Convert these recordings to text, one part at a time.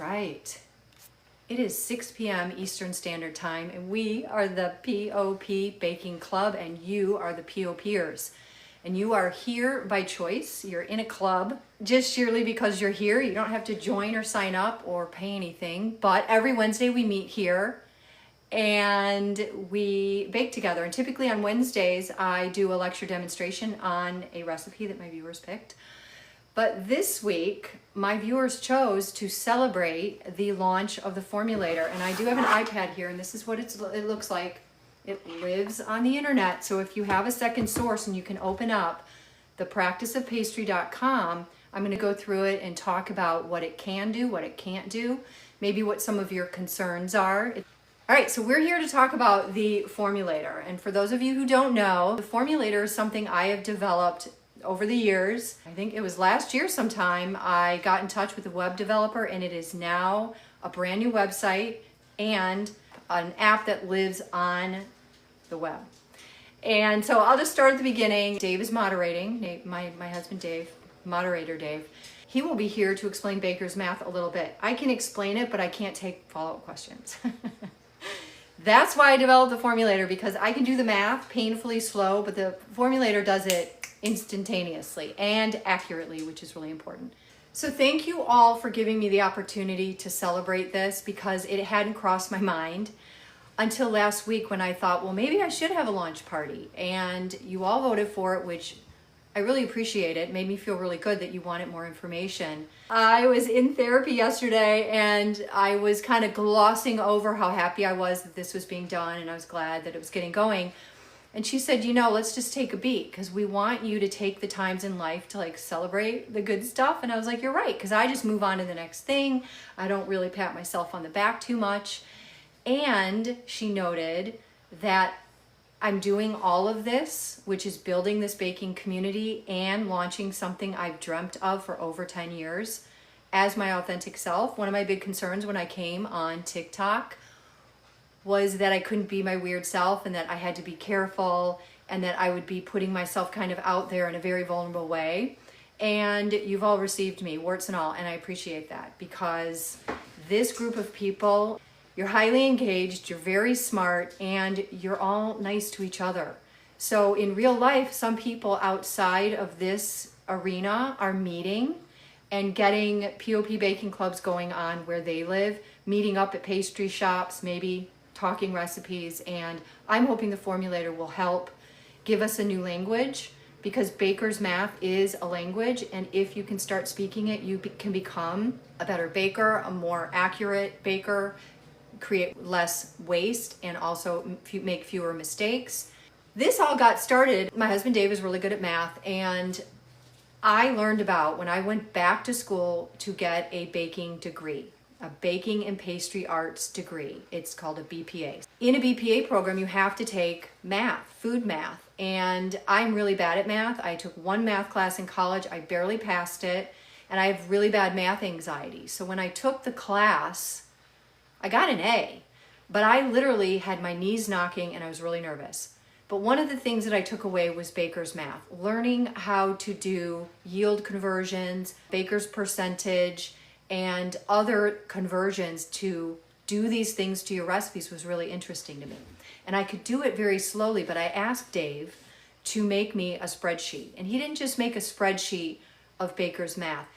right. It is 6 p.m. Eastern Standard Time, and we are the POP Baking Club, and you are the POPers. And you are here by choice. You're in a club just sheerly because you're here. You don't have to join or sign up or pay anything. But every Wednesday we meet here and we bake together. And typically on Wednesdays I do a lecture demonstration on a recipe that my viewers picked. But this week, my viewers chose to celebrate the launch of the Formulator. And I do have an iPad here, and this is what it looks like. It lives on the internet, so if you have a second source and you can open up the practiceofpastry.com, I'm going to go through it and talk about what it can do, what it can't do, maybe what some of your concerns are. All right, so we're here to talk about the Formulator. And for those of you who don't know, the Formulator is something I have developed over the years. I think it was last year sometime I got in touch with a web developer, and it is now a brand new website and an app that lives on the web. And so I'll just start at the beginning. Dave is moderating, my husband Dave, moderator Dave. He will be here to explain baker's math a little bit. I can explain it, but I can't take follow-up questions. That's why I developed the Formulator, because I can do the math painfully slow, but the Formulator does it instantaneously and accurately, which is really important. So thank you all for giving me the opportunity to celebrate this, because it hadn't crossed my mind until last week when I thought, well, maybe I should have a launch party. And you all voted for it, which I really appreciate. It made me feel really good that you wanted more information. I was in therapy yesterday and I was kind of glossing over how happy I was that this was being done, and I was glad that it was getting going. And she said, you know, let's just take a beat, because we want you to take the times in life to like celebrate the good stuff. And I was like, you're right, because I just move on to the next thing. I don't really pat myself on the back too much. And she noted that I'm doing all of this, which is building this baking community and launching something I've dreamt of for over 10 years as my authentic self. One of my big concerns when I came on TikTok was that I couldn't be my weird self, and that I had to be careful, and that I would be putting myself kind of out there in a very vulnerable way. And you've all received me, warts and all, and I appreciate that, because this group of people, you're highly engaged, you're very smart, and you're all nice to each other. So in real life, some people outside of this arena are meeting and getting POP baking clubs going on where they live, meeting up at pastry shops, maybe talking recipes. And I'm hoping the Formulator will help give us a new language, because baker's math is a language, and if you can start speaking it, you can become a better baker, a more accurate baker, create less waste, and also make fewer mistakes. This all got started. My husband Dave is really good at math, and I learned about when I went back to school to get a baking degree, a baking and pastry arts degree. It's called a BPA. In a BPA program, you have to take math, food math, and I'm really bad at math. I took one math class in college, I barely passed it, and I have really bad math anxiety. So when I took the class, I got an A, but I literally had my knees knocking and I was really nervous. But one of the things that I took away was baker's math, learning how to do yield conversions, baker's percentage, and other conversions to do these things to your recipes was really interesting to me. And I could do it very slowly, but I asked Dave to make me a spreadsheet. And he didn't just make a spreadsheet of baker's math.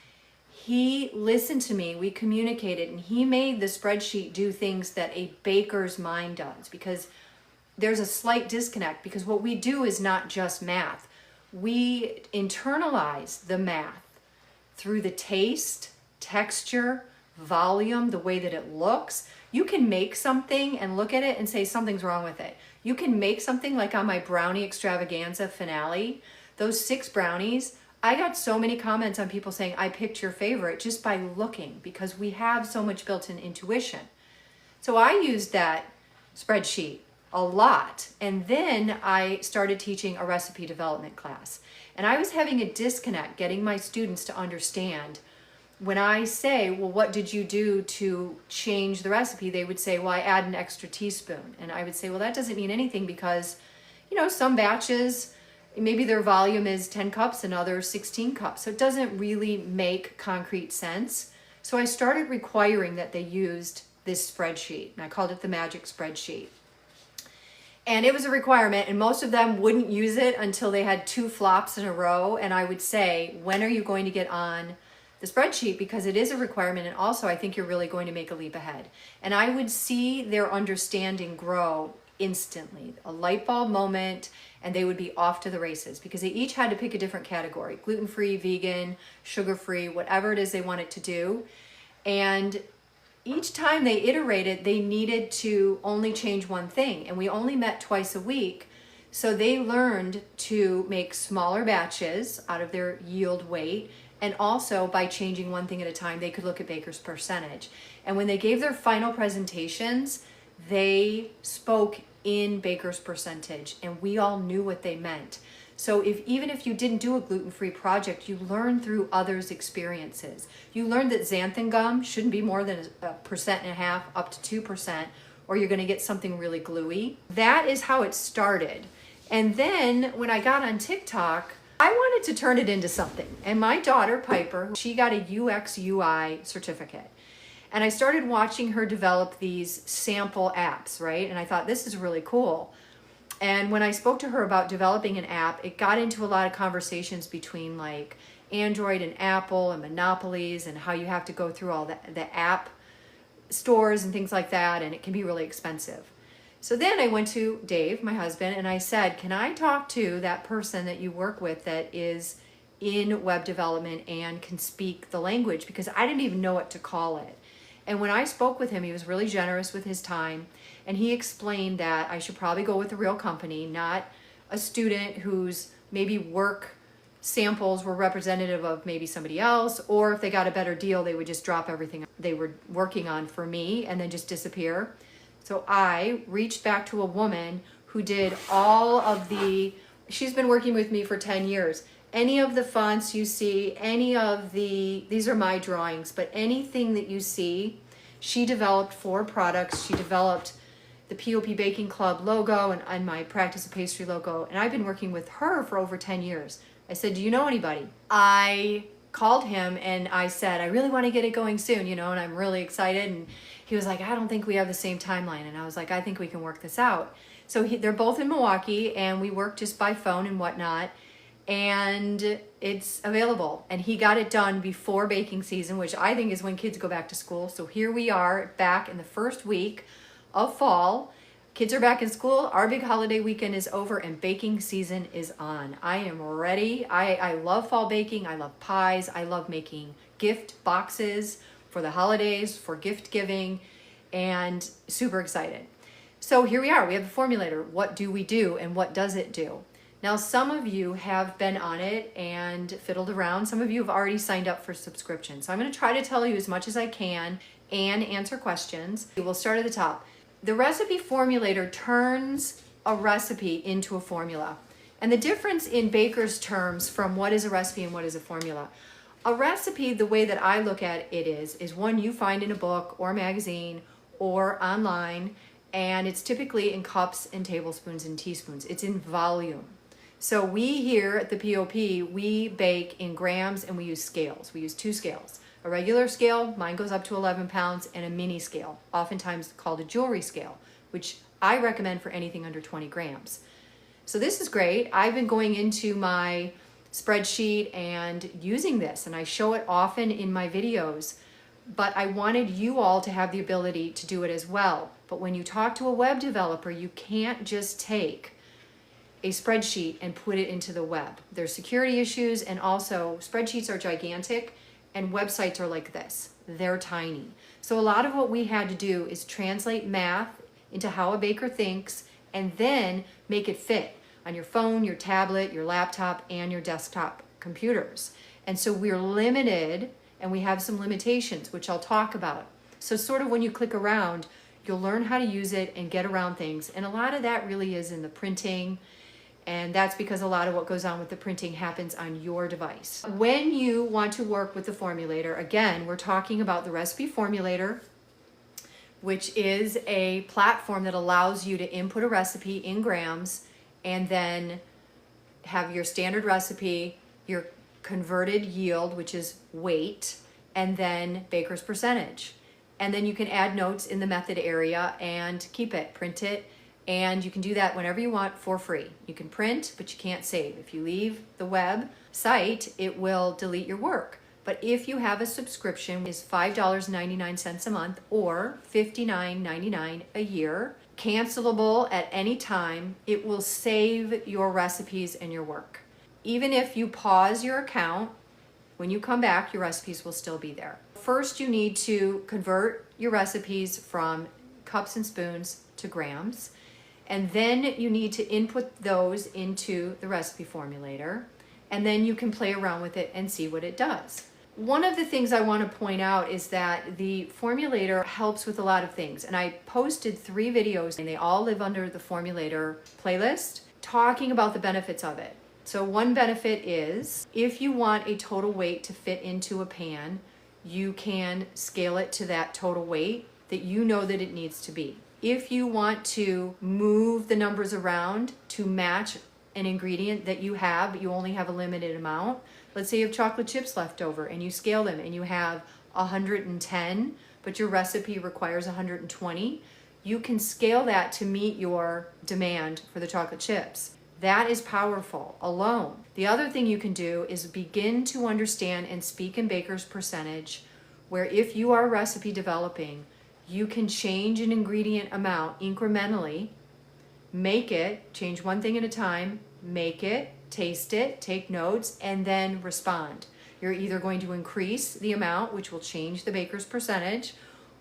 He listened to me, we communicated, and he made the spreadsheet do things that a baker's mind does, because there's a slight disconnect, because what we do is not just math. We internalize the math through the taste, texture, volume, the way that it looks. You can make something and look at it and say something's wrong with it. You can make something like on my brownie extravaganza finale, those 6 brownies, I got so many comments on people saying, I picked your favorite just by looking, because we have so much built-in intuition. So I used that spreadsheet a lot. And then I started teaching a recipe development class. And I was having a disconnect getting my students to understand. When I say, well, what did you do to change the recipe? They would say, well, I add an extra teaspoon. And I would say, well, that doesn't mean anything, because, you know, some batches, maybe their volume is 10 cups and others 16 cups. So it doesn't really make concrete sense. So I started requiring that they used this spreadsheet, and I called it the magic spreadsheet. And it was a requirement, and most of them wouldn't use it until they had 2 flops in a row. And I would say, when are you going to get on the spreadsheet? Because it is a requirement, and also I think you're really going to make a leap ahead. And I would see their understanding grow instantly, a light bulb moment, and they would be off to the races, because they each had to pick a different category: gluten-free, vegan, sugar-free, whatever it is they wanted to do. And each time they iterated, they needed to only change one thing, and we only met twice a week. So they learned to make smaller batches out of their yield weight, and also by changing one thing at a time, they could look at baker's percentage. And when they gave their final presentations, they spoke in baker's percentage, and we all knew what they meant. So even if you didn't do a gluten-free project, you learned through others' experiences. You learned that xanthan gum shouldn't be more than 1.5% up to 2%, or you're going to get something really gluey. That is how it started. And then when I got on TikTok, I wanted to turn it into something. And my daughter, Piper, she got a UX UI certificate. And I started watching her develop these sample apps, right? And I thought, this is really cool. And when I spoke to her about developing an app, it got into a lot of conversations between like Android and Apple and monopolies, and how you have to go through all the app stores and things like that, and it can be really expensive. So then I went to Dave, my husband, and I said, can I talk to that person that you work with that is in web development and can speak the language? Because I didn't even know what to call it. And when I spoke with him, he was really generous with his time. And he explained that I should probably go with a real company, not a student whose maybe work samples were representative of maybe somebody else, or if they got a better deal, they would just drop everything they were working on for me and then just disappear. So I reached back to a woman who did all of she's been working with me for 10 years. Any of the fonts you see, these are my drawings, but anything that you see, she developed 4 products. She developed the POP Baking Club logo and my Practice of Pastry logo. And I've been working with her for over 10 years. I said, do you know anybody? I called him and I said, I really want to get it going soon, and I'm really excited. And he was like, I don't think we have the same timeline. And I was like, I think we can work this out. So they're both in Milwaukee, and we work just by phone and whatnot. And it's available. And he got it done before baking season, which I think is when kids go back to school. So here we are back in the first week of fall. Kids are back in school. Our big holiday weekend is over and baking season is on. I am ready. I love fall baking. I love pies. I love making gift boxes for the holidays, for gift giving, and super excited. So here we are. We have the formulator. What do we do and what does it do? Now, some of you have been on it and fiddled around. Some of you have already signed up for subscription. So I'm going to try to tell you as much as I can and answer questions. We'll start at the top. The recipe formulator turns a recipe into a formula. And the difference in baker's terms from what is a recipe and what is a formula. A recipe, the way that I look at it is one you find in a book or magazine or online, and it's typically in cups and tablespoons and teaspoons. It's in volume. So we here at the POP, we bake in grams and we use scales. We use 2 scales. A regular scale, mine goes up to 11 pounds, and a mini scale, oftentimes called a jewelry scale, which I recommend for anything under 20 grams. So this is great. I've been going into my spreadsheet and using this, and I show it often in my videos, but I wanted you all to have the ability to do it as well. But when you talk to a web developer, you can't just take a spreadsheet and put it into the web. There's security issues, and also spreadsheets are gigantic and websites are like this. They're tiny. So a lot of what we had to do is translate math into how a baker thinks and then make it fit on your phone, your tablet, your laptop, and your desktop computers. And so we're limited, and we have some limitations, which I'll talk about. So sort of when you click around, you'll learn how to use it and get around things. And a lot of that really is in the printing, and that's because a lot of what goes on with the printing happens on your device. When you want to work with the formulator, again, we're talking about the recipe formulator, which is a platform that allows you to input a recipe in grams and then have your standard recipe, your converted yield, which is weight, and then baker's percentage. And then you can add notes in the method area and keep it, print it, and you can do that whenever you want for free. You can print, but you can't save. If you leave the web site, it will delete your work. But if you have a subscription, it's $5.99 a month or $59.99 a year, cancelable at any time, it will save your recipes and your work. Even if you pause your account, when you come back, your recipes will still be there. First, you need to convert your recipes from cups and spoons to grams. And then you need to input those into the recipe formulator. And then you can play around with it and see what it does. One of the things I want to point out is that the formulator helps with a lot of things. And I posted 3 videos and they all live under the formulator playlist talking about the benefits of it. So one benefit is if you want a total weight to fit into a pan, you can scale it to that total weight that you know that it needs to be. If you want to move the numbers around to match an ingredient that you have, but you only have a limited amount, let's say you have chocolate chips left over and you scale them and you have 110, but your recipe requires 120, you can scale that to meet your demand for the chocolate chips. That is powerful alone. The other thing you can do is begin to understand and speak in baker's percentage, where if you are recipe developing, you can change an ingredient amount incrementally, make it, change one thing at a time, make it, taste it, take notes, and then respond. You're either going to increase the amount, which will change the baker's percentage,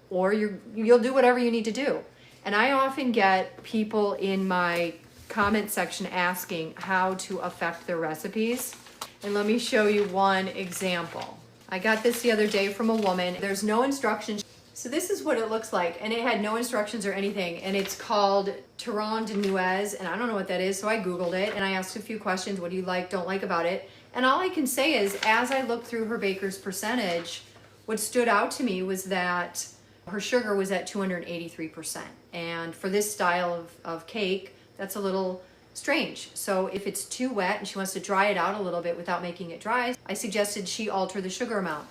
or you'll do whatever you need to do. And I often get people in my comment section asking how to affect their recipes. And let me show you one example. I got this the other day from a woman. There's no instructions. So this is what it looks like, and it had no instructions or anything, and it's called Terron de Nuez, and I don't know what that is, so I Googled it, and I asked a few questions, what do you like, don't like about it, and all I can say is, as I looked through her baker's percentage, what stood out to me was that her sugar was at 283%, and for this style of cake, that's a little strange. So if it's too wet and she wants to dry it out a little bit without making it dry, I suggested she alter the sugar amount.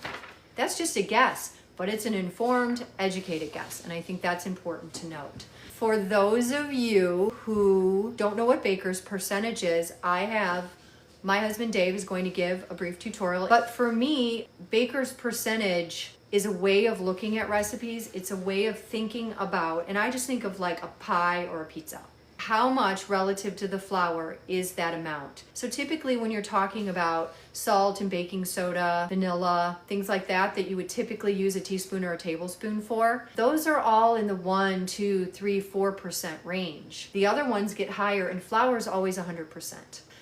That's just a guess. But it's an informed, educated guess, and I think that's important to note. For those of you who don't know what baker's percentage is, my husband Dave is going to give a brief tutorial. But for me, baker's percentage is a way of looking at recipes. It's a way of thinking about, and I just think of like a pie or a pizza. How much relative to the flour is that amount? So typically when you're talking about salt and baking soda, vanilla, things like that you would typically use a teaspoon or a tablespoon for, those are all in the 1, 2, 3, 4% range. The other ones get higher, and flour is always 100%.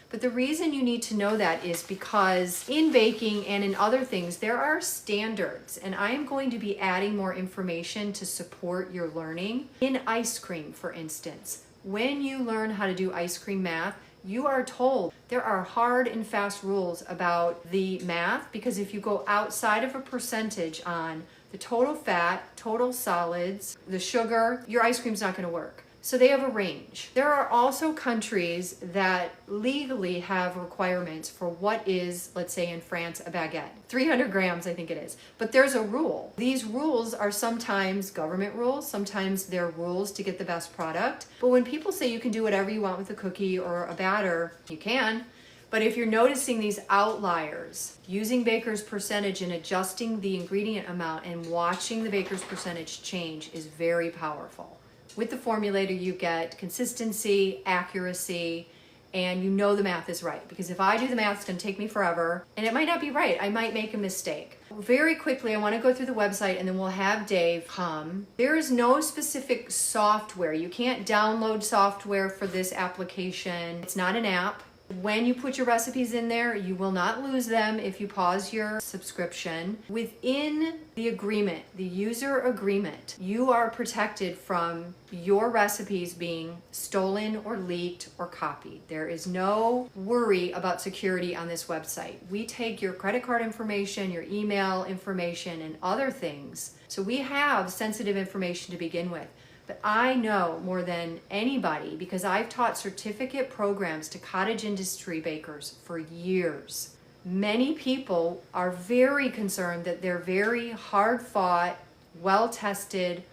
But the reason you need to know that is because in baking and in other things, there are standards, and I am going to be adding more information to support your learning. In ice cream, for instance, when you learn how to do ice cream math, you are told there are hard and fast rules about the math, because if you go outside of a percentage on the total fat, total solids, the sugar, your ice cream's not going to work. So they have a range. There are also countries that legally have requirements for what is, let's say in France, a baguette. 300 grams, I think it is. But there's a rule. These rules are sometimes government rules, sometimes they're rules to get the best product. But when people say you can do whatever you want with a cookie or a batter, you can. But if you're noticing these outliers, using baker's percentage and adjusting the ingredient amount and watching the baker's percentage change is very powerful. With the formulator, you get consistency, accuracy, and you know the math is right. Because if I do the math, it's going to take me forever, and it might not be right. I might make a mistake. Very quickly, I want to go through the website, and then we'll have Dave come. There is no specific software. You can't download software for this application. It's not an app. When you put your recipes in there, you will not lose them if you pause your subscription. Within the agreement, the user agreement, you are protected from your recipes being stolen or leaked or copied. There is no worry about security on this website. We take your credit card information, your email information, and other things. So we have sensitive information to begin with. But I know more than anybody, because I've taught certificate programs to cottage industry bakers for years, Many people are very concerned that their very hard-fought, well-tested,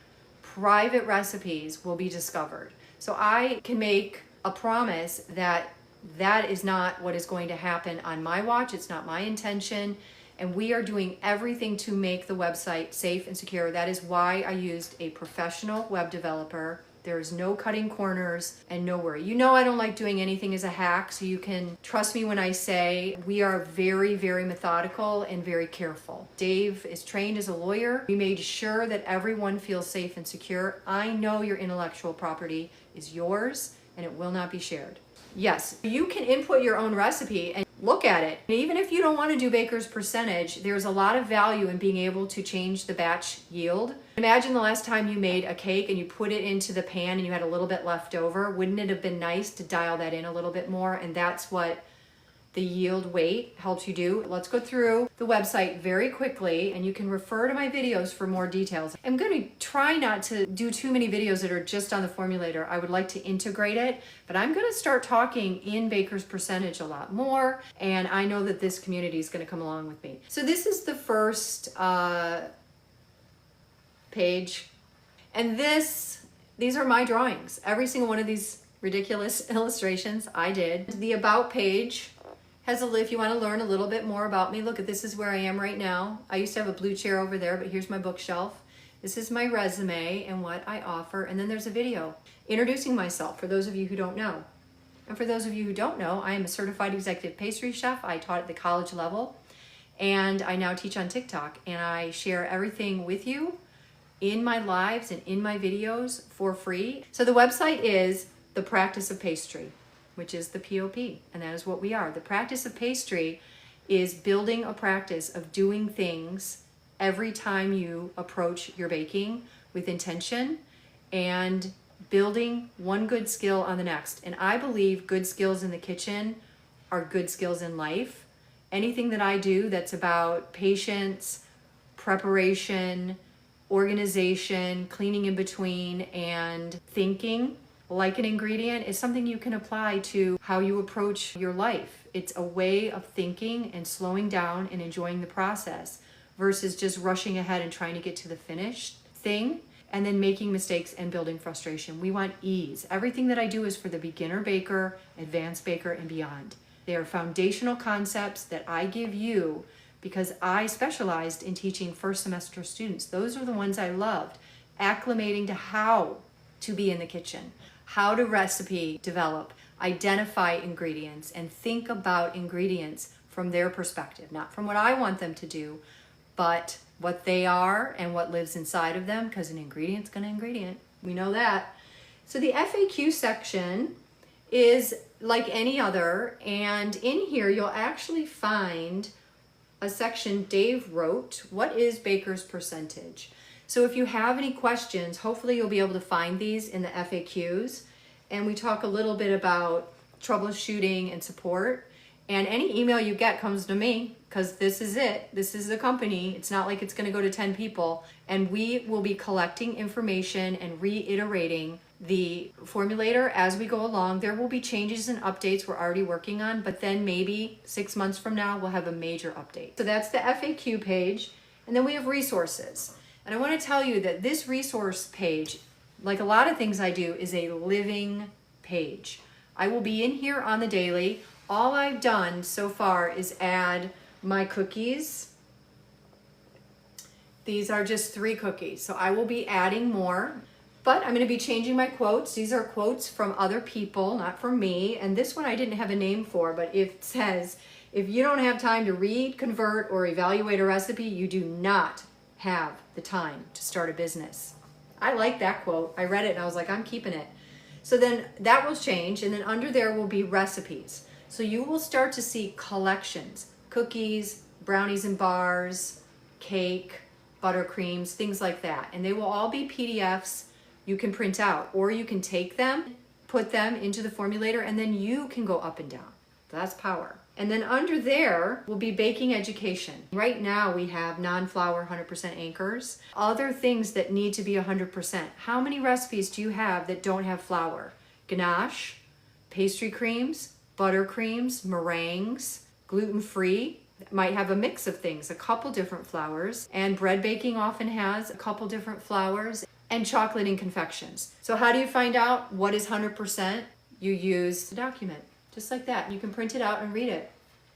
private recipes will be discovered. So I can make a promise that that is not what is going to happen on my watch. It's not my intention. And we are doing everything to make the website safe and secure. That is why I used a professional web developer. There's no cutting corners and no worry. You know I don't like doing anything as a hack, so you can trust me when I say we are very, very methodical and very careful. Dave is trained as a lawyer. We made sure that everyone feels safe and secure. I know your intellectual property is yours and it will not be shared. Yes, you can input your own recipe and look at it. And even if you don't want to do baker's percentage, there's a lot of value in being able to change the batch yield. Imagine the last time you made a cake and you put it into the pan and you had a little bit left over. Wouldn't it have been nice to dial that in a little bit more? And that's what the yield weight helps you do. Let's go through the website very quickly and you can refer to my videos for more details. I'm going to try not to do too many videos that are just on the formulator. I would like to integrate it, but I'm going to start talking in baker's percentage a lot more, and I know that this community is going to come along with me. So this is the first page, and these are my drawings. Every single one of these ridiculous illustrations I did. The About page has if you want to learn a little bit more about me, look at this is where I am right now. I used to have a blue chair over there, but here's my bookshelf. This is my resume and what I offer. And then there's a video introducing myself for those of you who don't know. And for those of you who don't know, I am a certified executive pastry chef. I taught at the college level and I now teach on TikTok, and I share everything with you in my lives and in my videos for free. So the website is The Practice of Pastry, which is the POP, and that is what we are. The Practice of Pastry is building a practice of doing things every time you approach your baking with intention and building one good skill on the next. And I believe good skills in the kitchen are good skills in life. Anything that I do that's about patience, preparation, organization, cleaning in between, and thinking like an ingredient is something you can apply to how you approach your life. It's a way of thinking and slowing down and enjoying the process versus just rushing ahead and trying to get to the finished thing and then making mistakes and building frustration. We want ease. Everything that I do is for the beginner baker, advanced baker, and beyond. They are foundational concepts that I give you because I specialized in teaching first semester students. Those are the ones I loved, acclimating to how to be in the kitchen, how to recipe develop, identify ingredients, and think about ingredients from their perspective, not from what I want them to do, but what they are and what lives inside of them, because an ingredient's gonna ingredient. We know that. So the FAQ section is like any other, and in here you'll actually find a section Dave wrote, what is baker's percentage? So if you have any questions, hopefully you'll be able to find these in the FAQs. And we talk a little bit about troubleshooting and support. And any email you get comes to me because this is it. This is the company. It's not like it's going to go to 10 people. And we will be collecting information and reiterating the formulator as we go along. There will be changes and updates we're already working on, but then maybe 6 months from now, we'll have a major update. So that's the FAQ page. And then we have resources. And I want to tell you that this resource page, like a lot of things I do, is a living page. I will be in here on the daily. All I've done so far is add my cookies. These are just 3 cookies, so I will be adding more. But I'm going to be changing my quotes. These are quotes from other people, not from me. And this one I didn't have a name for, but it says, if you don't have time to read, convert, or evaluate a recipe, you do not have the time to start a business. I like that quote. I read it and I was like, I'm keeping it. So then that will change, and then under there will be recipes. So you will start to see collections, cookies, brownies and bars, cake, buttercreams, things like that. And they will all be PDFs you can print out, or you can take them, put them into the formulator, and then you can go up and down. That's power. And then under there will be baking education. Right now we have non-flour 100% anchors. Other things that need to be 100%. How many recipes do you have that don't have flour? Ganache, pastry creams, buttercreams, meringues, gluten-free, It might have a mix of things, a couple different flours, and bread baking often has a couple different flours, and chocolate and confections. So how do you find out what is 100%? You use the document, just like that. You can print it out and read it.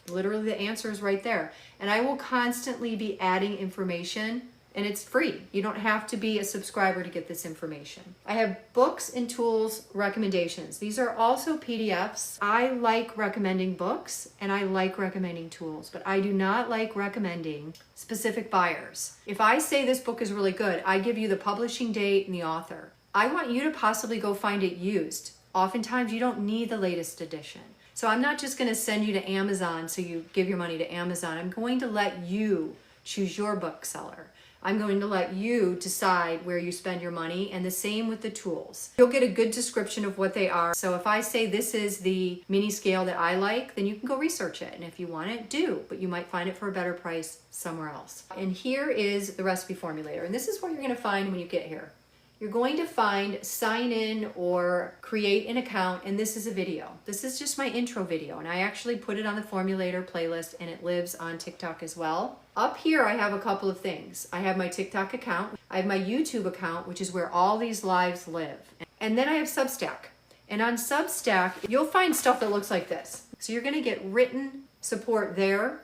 Literally the answer is right there. And I will constantly be adding information, and it's free. You don't have to be a subscriber to get this information. I have books and tools recommendations. These are also PDFs. I like recommending books and I like recommending tools, but I do not like recommending specific buyers. If I say this book is really good, I give you the publishing date and the author. I want you to possibly go find it used. Oftentimes you don't need the latest edition. So I'm not just going to send you to Amazon so you give your money to Amazon. I'm going to let you choose your bookseller. I'm going to let you decide where you spend your money, and the same with the tools. You'll get a good description of what they are. So if I say this is the mini scale that I like, then you can go research it. And if you want it, do, but you might find it for a better price somewhere else. And here is the recipe formulator. And this is what you're going to find when you get here. You're going to find sign in or create an account, and this is a video. This is just my intro video, and I actually put it on the Formulator playlist, and it lives on TikTok as well. Up here I have a couple of things. I have my TikTok account, I have my YouTube account, which is where all these lives live, and then I have Substack. And on Substack you'll find stuff that looks like this. So you're going to get written support there.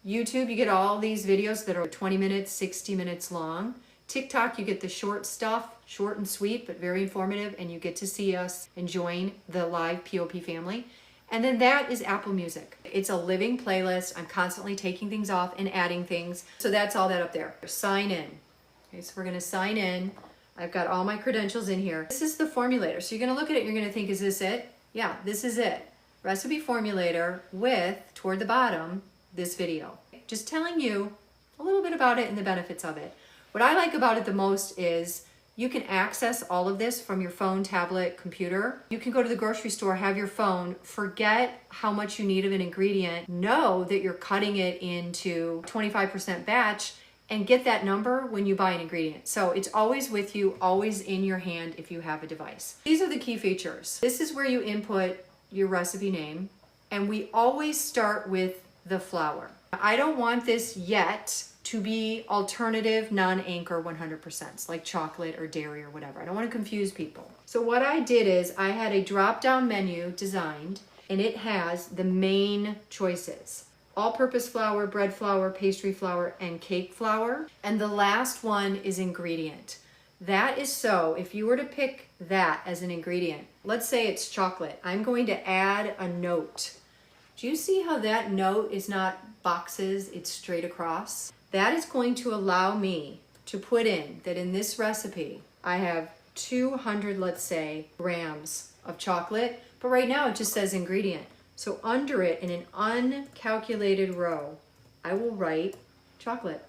YouTube, you get all these videos that are 20 minutes, 60 minutes long. TikTok, you get the short stuff, short and sweet, but very informative, and you get to see us and join the live POP family. And then that is Apple Music. It's a living playlist. I'm constantly taking things off and adding things. So that's all that up there. Sign in. Okay, so we're gonna sign in. I've got all my credentials in here. This is the Formulator. So you're gonna look at it, you're gonna think, is this it? Yeah, this is it. Recipe Formulator with, toward the bottom, this video. Just telling you a little bit about it and the benefits of it. What I like about it the most is you can access all of this from your phone, tablet, computer. You can go to the grocery store, have your phone, forget how much you need of an ingredient, know that you're cutting it into 25% batch, and get that number when you buy an ingredient. So it's always with you, always in your hand if you have a device. These are the key features. This is where you input your recipe name, and we always start with the flour. I don't want this yet to be alternative, non-anchor 100%, like chocolate or dairy or whatever. I don't want to confuse people. So what I did is I had a drop-down menu designed, and it has the main choices: all-purpose flour, bread flour, pastry flour, and cake flour. And the last one is ingredient. That is so, if you were to pick that as an ingredient, let's say it's chocolate, I'm going to add a note. Do you see how that note is not boxes, it's straight across? That is going to allow me to put in that in this recipe, I have 200, let's say, grams of chocolate, but right now it just says ingredient. So under it, in an uncalculated row, I will write chocolate.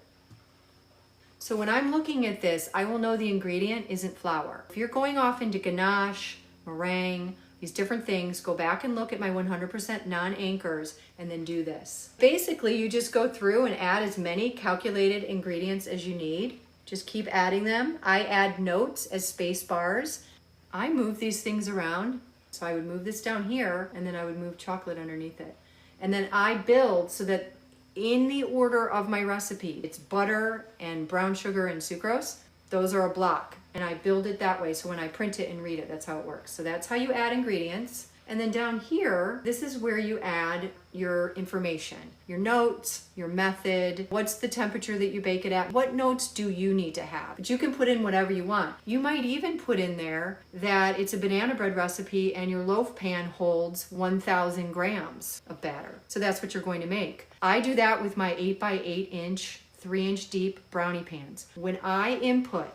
So when I'm looking at this, I will know the ingredient isn't flour. If you're going off into ganache, meringue, these different things, go back and look at my 100% non-anchors and then do this. Basically, you just go through and add as many calculated ingredients as you need. Just keep adding them. I add notes as space bars. I move these things around. So I would move this down here, and then I would move chocolate underneath it. And then I build so that in the order of my recipe, it's butter and brown sugar and sucrose. Those are a block. And I build it that way, so when I print it and read it, that's how it works. So that's how you add ingredients. And then down here, this is where you add your information, your notes, your method, what's the temperature that you bake it at, what notes do you need to have. But you can put in whatever you want. You might even put in there that it's a banana bread recipe and your loaf pan holds 1,000 grams of batter. So that's what you're going to make. I do that with my 8x8 inch, 3-inch deep brownie pans. When I input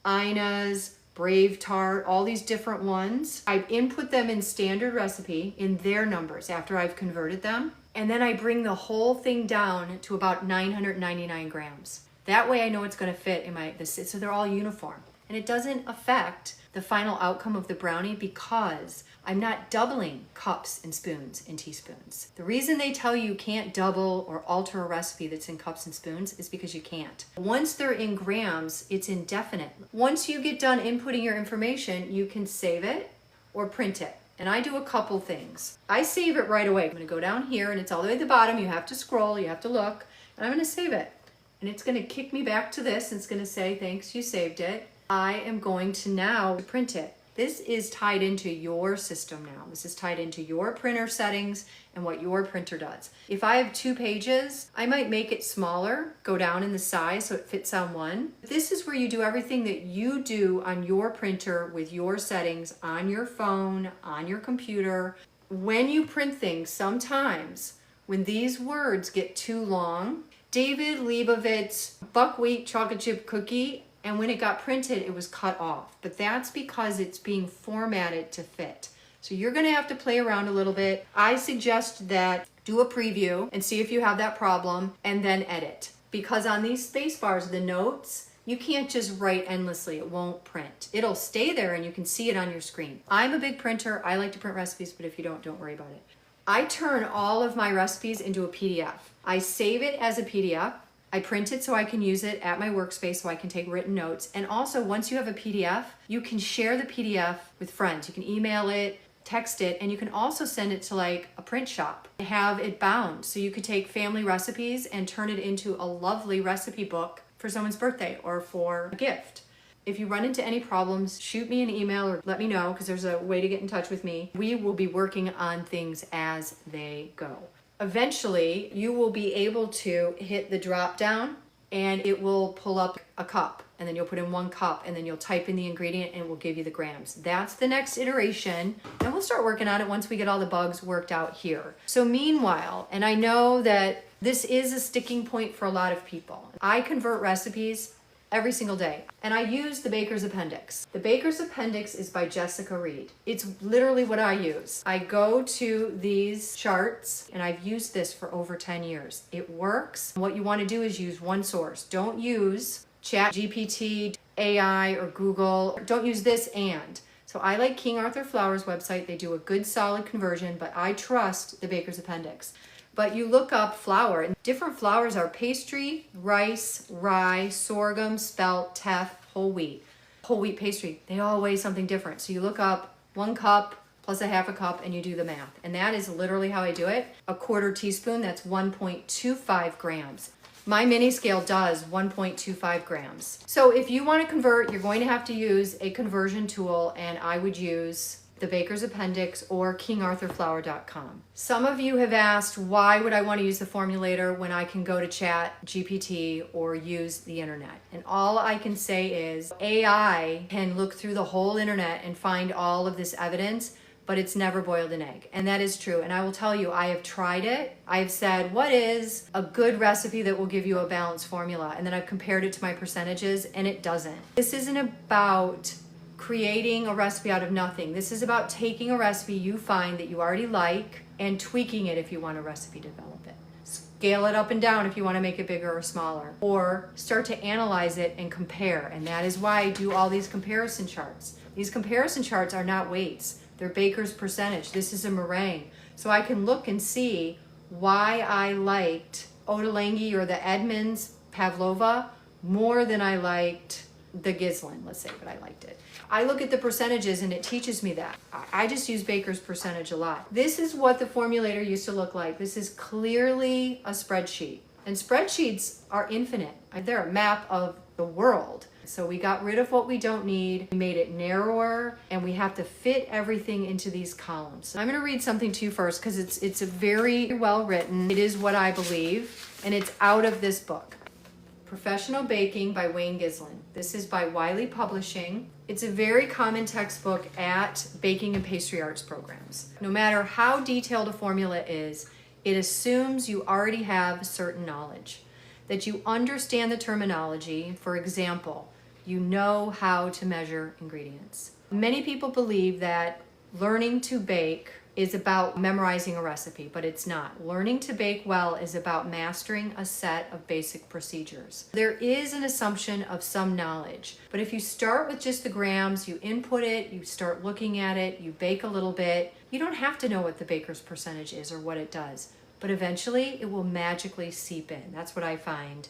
Ina's, Brave Tart, all these different ones, I input them in standard recipe in their numbers after I've converted them. And then I bring the whole thing down to about 999 grams. That way I know it's going to fit in so they're all uniform. And it doesn't affect the final outcome of the brownie because I'm not doubling cups and spoons and teaspoons. The reason they tell you can't double or alter a recipe that's in cups and spoons is because you can't. Once they're in grams, it's indefinite. Once you get done inputting your information, you can save it or print it. And I do a couple things. I save it right away. I'm gonna go down here and it's all the way at the bottom. You have to scroll, you have to look, and I'm gonna save it. And it's gonna kick me back to this and it's gonna say, thanks, you saved it. I am going to now print it. This is tied into your system now. This is tied into your printer settings and what your printer does. If I have 2 pages, I might make it smaller, go down in the size so it fits on one. This is where you do everything that you do on your printer with your settings on your phone, on your computer. When you print things, sometimes when these words get too long, David Leibovitz buckwheat chocolate chip cookie, and when it got printed, it was cut off. But that's because it's being formatted to fit. So you're gonna have to play around a little bit. I suggest that do a preview and see if you have that problem and then edit. Because on these space bars, the notes, you can't just write endlessly, it won't print. It'll stay there and you can see it on your screen. I'm a big printer, I like to print recipes, but if you don't worry about it. I turn all of my recipes into a PDF. I save it as a PDF. I print it so I can use it at my workspace so I can take written notes. And also, once you have a PDF, you can share the PDF with friends. You can email it, text it, and you can also send it to like a print shop and have it bound. So you could take family recipes and turn it into a lovely recipe book for someone's birthday or for a gift. If you run into any problems, shoot me an email or let me know because there's a way to get in touch with me. We will be working on things as they go. Eventually, you will be able to hit the drop down and it will pull up a cup and then you'll put in 1 cup and then you'll type in the ingredient and it will give you the grams. That's the next iteration and we'll start working on it once we get all the bugs worked out here. So meanwhile, and I know that this is a sticking point for a lot of people, I convert recipes every single day. And I use the Baker's Appendix. The Baker's Appendix is by Jessica Reed. It's literally what I use. I go to these charts and I've used this for over 10 years. It works. What you want to do is use one source. Don't use ChatGPT, AI, or Google. Don't use this and. So I like King Arthur Flour's website. They do a good solid conversion, but I trust the Baker's Appendix. But you look up flour, and different flours are pastry, rice, rye, sorghum, spelt, teff, whole wheat pastry. They all weigh something different. So you look up 1 cup plus a half a cup and you do the math. And that is literally how I do it. A 1/4 teaspoon, that's 1.25 grams. My mini scale does 1.25 grams. So if you want to convert, you're going to have to use a conversion tool, and I would use the Baker's Appendix or kingarthurflour.com. Some of you have asked, why would I want to use the formulator when I can go to ChatGPT or use the internet? And all I can say is AI can look through the whole internet and find all of this evidence, but it's never boiled an egg. And that is true. And I will tell you, I have tried it. I have said, what is a good recipe that will give you a balanced formula? And then I've compared it to my percentages and it doesn't. This isn't about creating a recipe out of nothing. This is about taking a recipe you find that you already like and tweaking it if you want a recipe to develop it. Scale it up and down if you want to make it bigger or smaller, or start to analyze it and compare. And that is why I do all these comparison charts. These comparison charts are not weights. They're baker's percentage. This is a meringue. So I can look and see why I liked Ottolenghi or the Edmonds Pavlova more than I liked the Gislin, let's say, but I liked it. I look at the percentages and it teaches me that. I just use baker's percentage a lot. This is what the formulator used to look like. This is clearly a spreadsheet. And spreadsheets are infinite. They're a map of the world. So we got rid of what we don't need, we made it narrower, and we have to fit everything into these columns. I'm gonna read something to you first because it's a very well written. It is what I believe, and it's out of this book. Professional Baking by Wayne Gislin. This is by Wiley Publishing. It's a very common textbook at baking and pastry arts programs. No matter how detailed a formula is, it assumes you already have certain knowledge, that you understand the terminology. For example, you know how to measure ingredients. Many people believe that learning to bake is about memorizing a recipe, but it's not. Learning to bake well is about mastering a set of basic procedures. There is an assumption of some knowledge, but if you start with just the grams, you input it, you start looking at it, you bake a little bit, you don't have to know what the baker's percentage is or what it does, but eventually it will magically seep in. That's what I find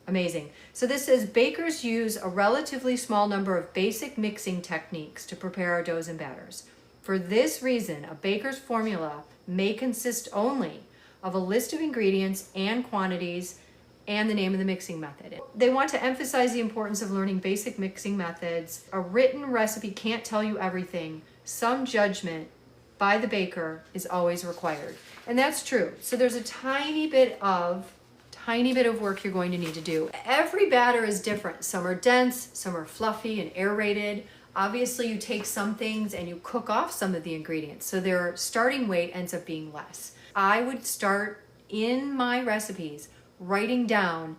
amazing. So this says bakers use a relatively small number of basic mixing techniques to prepare our doughs and batters. For this reason, a baker's formula may consist only of a list of ingredients and quantities and the name of the mixing method. They want to emphasize the importance of learning basic mixing methods. A written recipe can't tell you everything. Some judgment by the baker is always required. And that's true. So there's a tiny bit of work you're going to need to do. Every batter is different. Some are dense, some are fluffy and aerated. Obviously, you take some things and you cook off some of the ingredients, so their starting weight ends up being less. I would start in my recipes writing down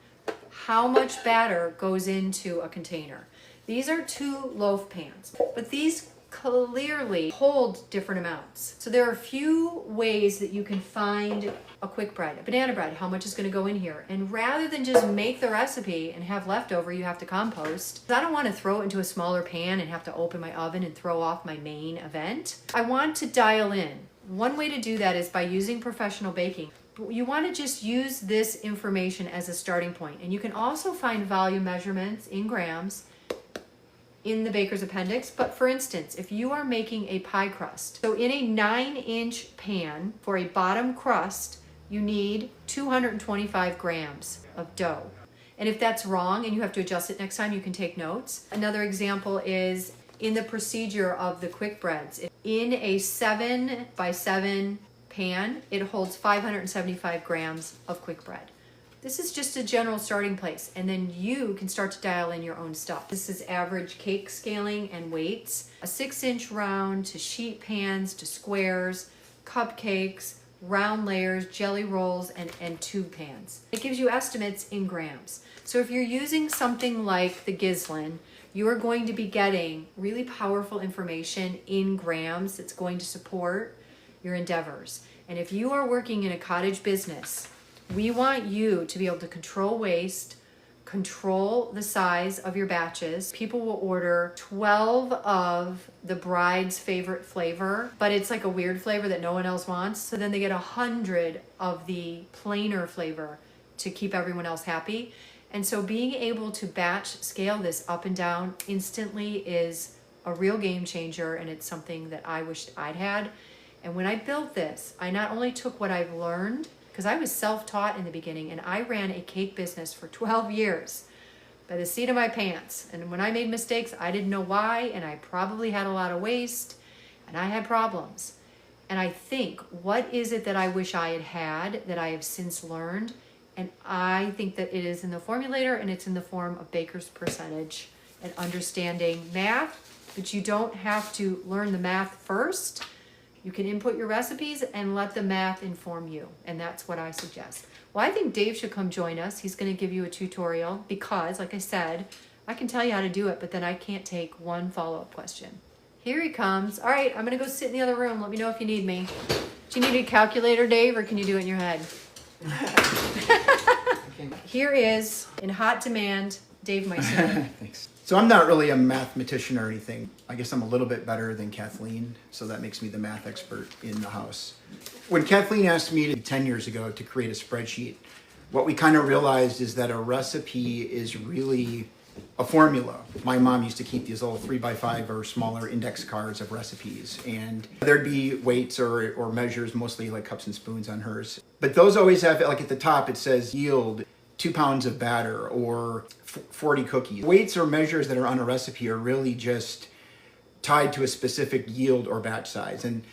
how much batter goes into a container. These are 2 loaf pans, but these clearly hold different amounts. So there are a few ways that you can find a quick bread, a banana bread, how much is going to go in here. And rather than just make the recipe and have leftover you have to compost, I don't want to throw it into a smaller pan and have to open my oven and throw off my main event. I want to dial in. One way to do that is by using professional baking. You want to just use this information as a starting point. And you can also find volume measurements in grams in the baker's appendix. But for instance, if you are making a pie crust, so in a 9-inch pan for a bottom crust, you need 225 grams of dough. And if that's wrong and you have to adjust it next time, you can take notes. Another example is in the procedure of the quick breads. In a 7x7 pan, it holds 575 grams of quick bread. This is just a general starting place, and then you can start to dial in your own stuff. This is average cake scaling and weights. A 6-inch round to sheet pans to squares, cupcakes, round layers, jelly rolls, and tube pans. It gives you estimates in grams. So if you're using something like the Gislin, you are going to be getting really powerful information in grams that's going to support your endeavors. And if you are working in a cottage business, we want you to be able to control waste, control the size of your batches. People will order 12 of the bride's favorite flavor, but it's like a weird flavor that no one else wants. So then they get 100 of the plainer flavor to keep everyone else happy. And so being able to batch scale this up and down instantly is a real game changer, and it's something that I wished I'd had. And when I built this, I not only took what I've learned, because I was self-taught in the beginning, and I ran a cake business for 12 years by the seat of my pants. And when I made mistakes, I didn't know why, and I probably had a lot of waste, and I had problems. And I think, what is it that I wish I had had that I have since learned? And I think that it is in the formulator, and it's in the form of baker's percentage and understanding math, but you don't have to learn the math first. You can input your recipes and let the math inform you, and that's what I suggest. Well, I think Dave should come join us. He's going to give you a tutorial because, like I said, I can tell you how to do it, but then I can't take one follow-up question. Here he comes. All right, I'm going to go sit in the other room. Let me know if you need me. Do you need a calculator, Dave, or can you do it in your head? Here is, in hot demand, Dave Meisinger. Thanks. So I'm not really a mathematician or anything. I guess I'm a little bit better than Kathleen, so that makes me the math expert in the house. When Kathleen asked me 10 years ago to create a spreadsheet, what we kind of realized is that a recipe is really a formula. My mom used to keep these little 3x5 or smaller index cards of recipes, and there'd be weights or measures, mostly like cups and spoons on hers. But those always have, like at the top, it says yield 2 pounds of batter or 40 cookies. Weights or measures that are on a recipe are really just tied to a specific yield or batch size. And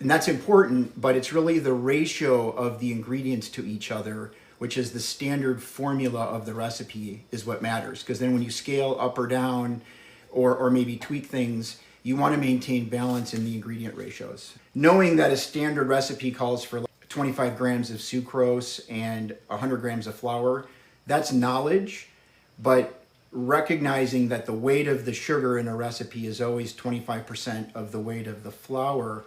that's important, but it's really the ratio of the ingredients to each other, which is the standard formula of the recipe, is what matters. Because then when you scale up or down or maybe tweak things, you want to maintain balance in the ingredient ratios. Knowing that a standard recipe calls for 25 grams of sucrose and 100 grams of flour, that's knowledge, but recognizing that the weight of the sugar in a recipe is always 25% of the weight of the flour,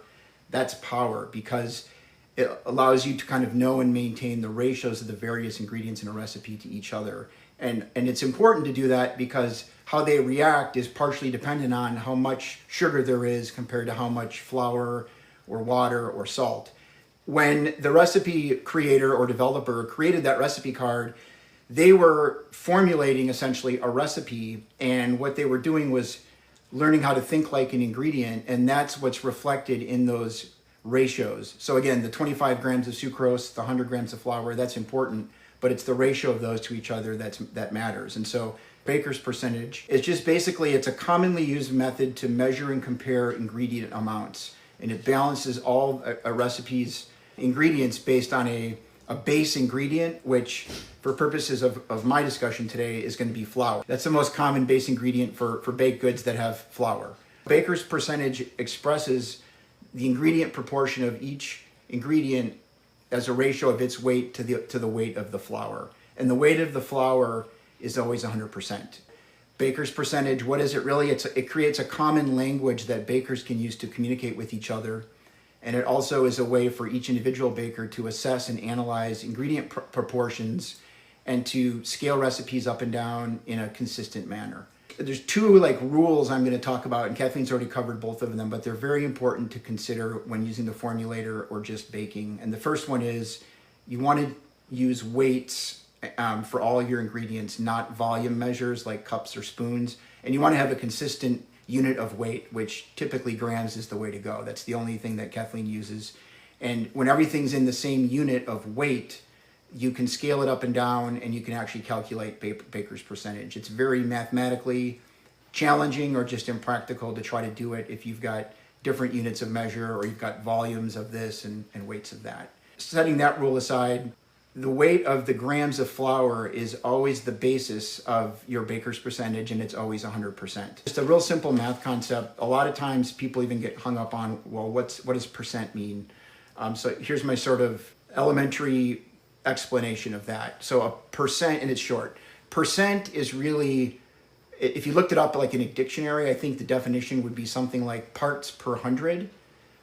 that's power, because it allows you to kind of know and maintain the ratios of the various ingredients in a recipe to each other. And it's important to do that because how they react is partially dependent on how much sugar there is compared to how much flour or water or salt. When the recipe creator or developer created that recipe card, they were formulating essentially a recipe, and what they were doing was learning how to think like an ingredient, and that's what's reflected in those ratios. So again, the 25 grams of sucrose, the 100 grams of flour, that's important, but it's the ratio of those to each other that matters. And so baker's percentage is just basically, it's a commonly used method to measure and compare ingredient amounts. And it balances all a recipe's ingredients based on a base ingredient, which for purposes of my discussion today is going to be flour. That's the most common base ingredient for baked goods that have flour. Baker's percentage expresses the ingredient proportion of each ingredient as a ratio of its weight to the weight of the flour. And the weight of the flour is always 100%. Baker's percentage, what is it really? It creates a common language that bakers can use to communicate with each other. And it also is a way for each individual baker to assess and analyze ingredient proportions and to scale recipes up and down in a consistent manner. There's two rules I'm going to talk about, and Kathleen's already covered both of them, but they're very important to consider when using the formulator or just baking. And the first one is you want to use weights for all of your ingredients, not volume measures like cups or spoons. And you want to have a consistent unit of weight, which typically grams is the way to go. That's the only thing that Kathleen uses. And when everything's in the same unit of weight, you can scale it up and down, and you can actually calculate baker's percentage. It's very mathematically challenging or just impractical to try to do it if you've got different units of measure or you've got volumes of this and weights of that. Setting that rule aside, the weight of the grams of flour is always the basis of your baker's percentage, and it's always 100%. Just a real simple math concept. A lot of times people even get hung up on, well, what does percent mean? So here's my sort of elementary explanation of that. So a percent, and it's short. Percent is really, if you looked it up like in a dictionary, I think the definition would be something like parts per hundred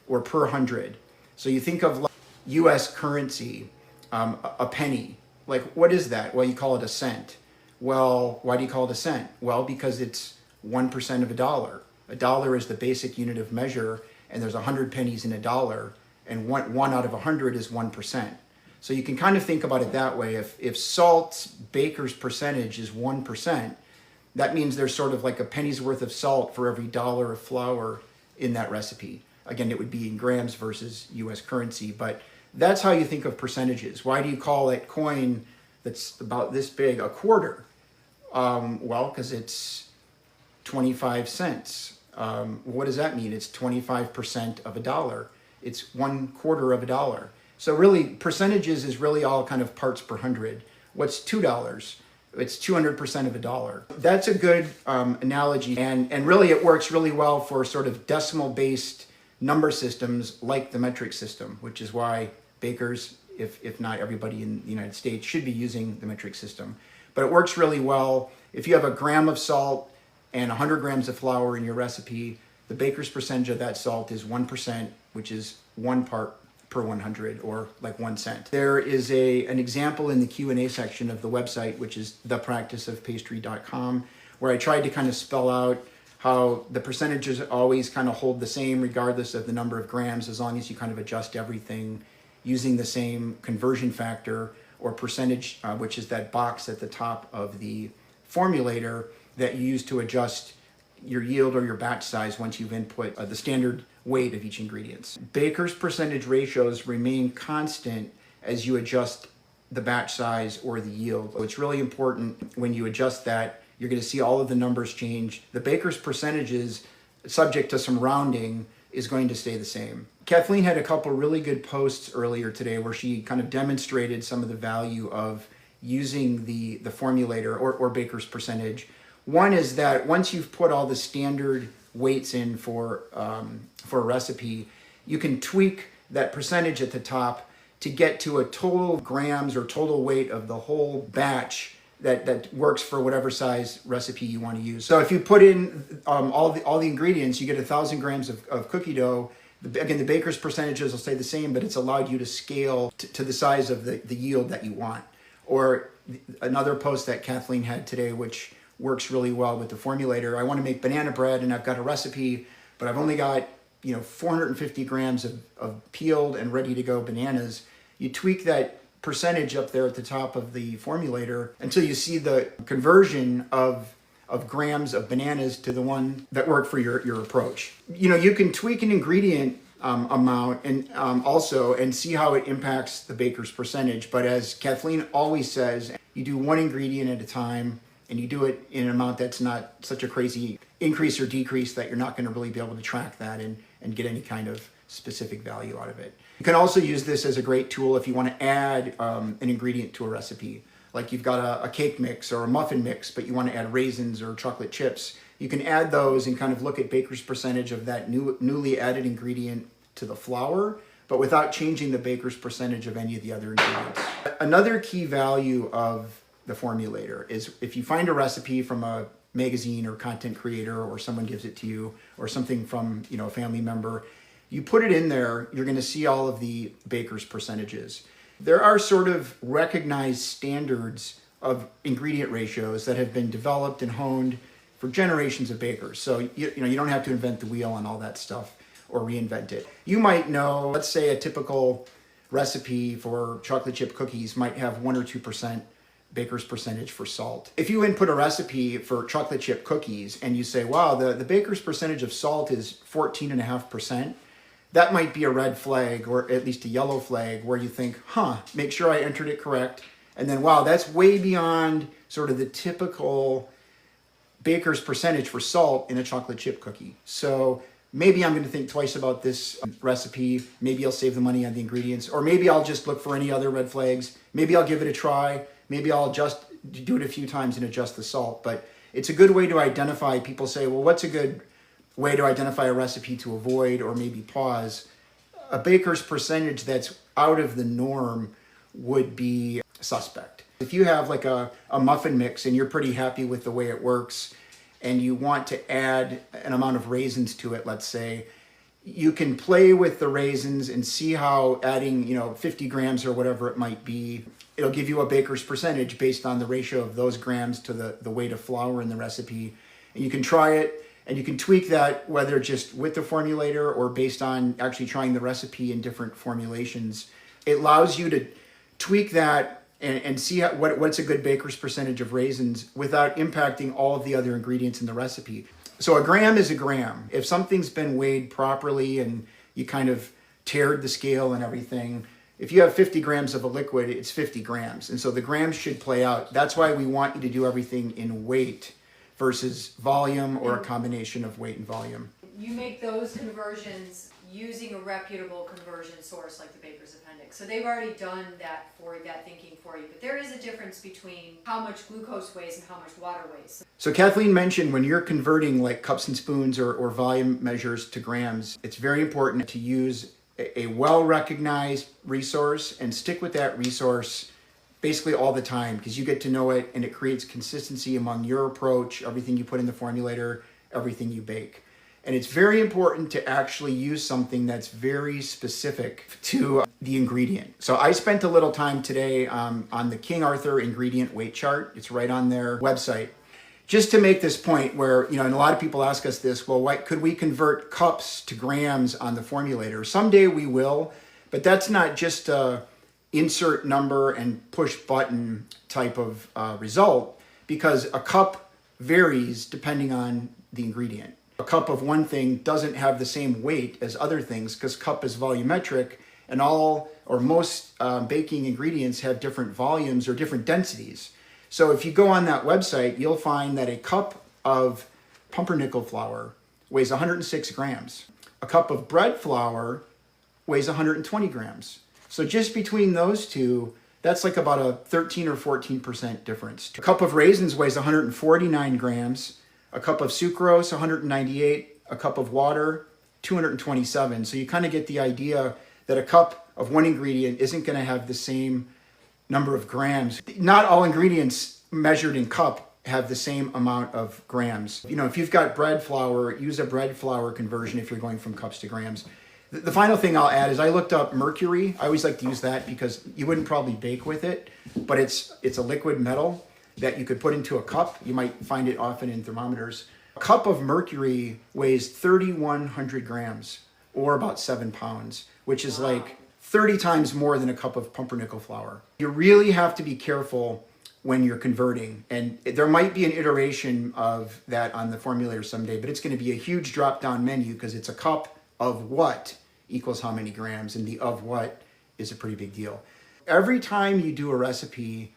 or per hundred. So you think of US currency, a penny. Like, what is that? Well, you call it a cent. Well, why do you call it a cent? Well, because it's 1% of a dollar. A dollar is the basic unit of measure, and there's 100 pennies in a dollar, and one out of 100 is 1%. So you can kind of think about it that way. If salt's baker's percentage is 1%, that means there's sort of like a penny's worth of salt for every dollar of flour in that recipe. Again, it would be in grams versus US currency, but that's how you think of percentages. Why do you call it coin that's about this big a quarter? Well, because it's 25 cents. What does that mean? It's 25% of a dollar. It's 1/4 of a dollar. So really, percentages is really all kind of parts per hundred. What's $2? It's 200% of a dollar. That's a good analogy, and really it works really well for sort of decimal-based number systems like the metric system, which is why bakers, if not everybody in the United States, should be using the metric system. But it works really well. If you have a gram of salt and 100 grams of flour in your recipe, the baker's percentage of that salt is 1%, which is 1 part per 100, or like 1 cent. There is an example in the Q&A section of the website, which is thepracticeofpastry.com, where I tried to kind of spell out how the percentages always kind of hold the same regardless of the number of grams, as long as you kind of adjust everything using the same conversion factor or percentage, which is that box at the top of the formulator that you use to adjust your yield or your batch size once you've input the standard weight of each ingredient. Baker's percentage ratios remain constant as you adjust the batch size or the yield. So it's really important when you adjust that, you're going to see all of the numbers change. The baker's percentages, subject to some rounding, is going to stay the same. Kathleen had a couple really good posts earlier today where she kind of demonstrated some of the value of using the formulator or baker's percentage. One is that once you've put all the standard weights in for a recipe, you can tweak that percentage at the top to get to a total grams or total weight of the whole batch that works for whatever size recipe you want to use. So if you put in all the ingredients, you get 1,000 grams of cookie dough. Again, the baker's percentages will stay the same, but it's allowed you to scale to the size of the yield that you want. Or another post that Kathleen had today, which works really well with the formulator. I want to make banana bread, and I've got a recipe, but I've only got 450 grams of peeled and ready to go bananas. You tweak that percentage up there at the top of the formulator until you see the conversion of of grams of bananas to the one that work for your approach. You can tweak an ingredient amount and also and see how it impacts the baker's percentage. But as Kathleen always says, you do one ingredient at a time, and you do it in an amount that's not such a crazy increase or decrease that you're not going to really be able to track that and get any kind of specific value out of it. You can also use this as a great tool if you want to add an ingredient to a recipe. Like you've got a cake mix or a muffin mix, but you want to add raisins or chocolate chips. You can add those and kind of look at baker's percentage of that newly added ingredient to the flour, but without changing the baker's percentage of any of the other ingredients. Another key value of the Formulator is if you find a recipe from a magazine or content creator, or someone gives it to you, or something from a family member, you put it in there, you're going to see all of the baker's percentages. There are sort of recognized standards of ingredient ratios that have been developed and honed for generations of bakers. So you don't have to invent the wheel and all that stuff or reinvent it. You might know, let's say a typical recipe for chocolate chip cookies might have 1 or 2% baker's percentage for salt. If you input a recipe for chocolate chip cookies and you say, wow, the baker's percentage of salt is 14.5%, that might be a red flag, or at least a yellow flag, where you think, make sure I entered it correct. And then, wow, that's way beyond sort of the typical baker's percentage for salt in a chocolate chip cookie. So maybe I'm going to think twice about this recipe. Maybe I'll save the money on the ingredients, or maybe I'll just look for any other red flags. Maybe I'll give it a try. Maybe I'll just do it a few times and adjust the salt. But it's a good way to identify. People say, well, what's a good way to identify a recipe to avoid or maybe pause? A baker's percentage that's out of the norm would be suspect. If you have like a muffin mix and you're pretty happy with the way it works and you want to add an amount of raisins to it, let's say, you can play with the raisins and see how adding 50 grams or whatever it might be, it'll give you a baker's percentage based on the ratio of those grams to the weight of flour in the recipe. And you can try it and you can tweak that, whether just with the Formulator or based on actually trying the recipe in different formulations. It allows you to tweak that and see what's a good baker's percentage of raisins without impacting all of the other ingredients in the recipe. So a gram is a gram. If something's been weighed properly and you kind of tared the scale and everything, if you have 50 grams of a liquid, it's 50 grams. And so the grams should play out. That's why we want you to do everything in weight versus volume, or a combination of weight and volume. You make those conversions using a reputable conversion source like the Baker's Appendix. So they've already done that thinking for you. But there is a difference between how much glucose weighs and how much water weighs. So Kathleen mentioned when you're converting like cups and spoons or volume measures to grams, it's very important to use a well-recognized resource and stick with that resource basically all the time, because you get to know it and it creates consistency among your approach, everything you put in the Formulator, everything you bake. And it's very important to actually use something that's very specific to the ingredient. So I spent a little time today on the King Arthur ingredient weight chart. It's right on their website. Just to make this point where, and a lot of people ask us this, well, why could we convert cups to grams on the Formulator? Someday we will, but that's not just a insert number and push button type of result, because a cup varies depending on the ingredient. A cup of one thing doesn't have the same weight as other things because cup is volumetric, and all or most baking ingredients have different volumes or different densities. So if you go on that website, you'll find that a cup of pumpernickel flour weighs 106 grams. A cup of bread flour weighs 120 grams. So just between those two, that's like about a 13 or 14% difference. A cup of raisins weighs 149 grams. A cup of sucrose, 198. A cup of water, 227. So you kind of get the idea that a cup of one ingredient isn't going to have the same number of grams. Not all ingredients measured in cup have the same amount of grams. If you've got bread flour, use a bread flour conversion if you're going from cups to grams. The final thing I'll add is I looked up mercury. I always like to use that because you wouldn't probably bake with it, but it's a liquid metal that you could put into a cup. You might find it often in thermometers. A cup of mercury weighs 3,100 grams, or about 7 pounds, which is like 30 times more than a cup of pumpernickel flour. You really have to be careful when you're converting. And there might be an iteration of that on the formulator someday, but it's going to be a huge drop down menu because it's a cup of what equals how many grams, and the of what is a pretty big deal. Every time you do a recipe,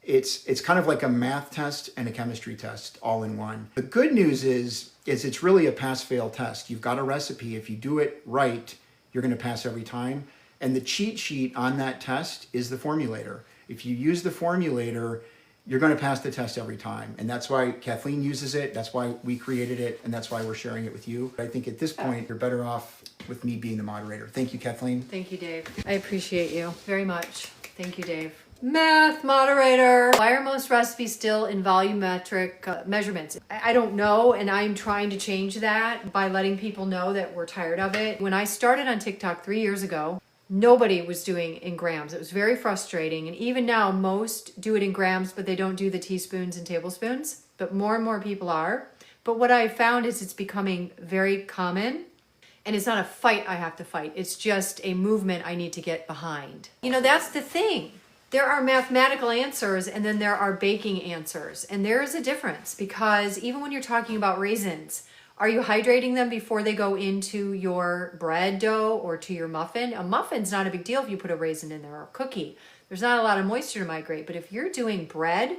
it's kind of like a math test and a chemistry test all in one. The good news is it's really a pass-fail test. You've got a recipe. If you do it right, you're going to pass every time. And the cheat sheet on that test is the formulator. If you use the formulator, you're going to pass the test every time. And that's why Kathleen uses it. That's why we created it. And that's why we're sharing it with you. I think at this point, you're better off with me being the moderator. Thank you, Kathleen. Thank you, Dave. I appreciate you very much. Thank you, Dave. Math moderator. Why are most recipes still in volumetric measurements? I don't know, and I'm trying to change that by letting people know that we're tired of it. When I started on TikTok 3 years ago, nobody was doing in grams. It was very frustrating, and even now most do it in grams, but they don't do the teaspoons and tablespoons, but more and more people are. But what I found is it's becoming very common. And it's not a fight I have to fight. It's just a movement I need to get behind. You know, that's the thing. There are mathematical answers and then there are baking answers. And there is a difference because even when you're talking about raisins, are you hydrating them before they go into your bread dough or to your muffin? A muffin's not a big deal if you put a raisin in there or a cookie. There's not a lot of moisture to migrate. But if you're doing bread,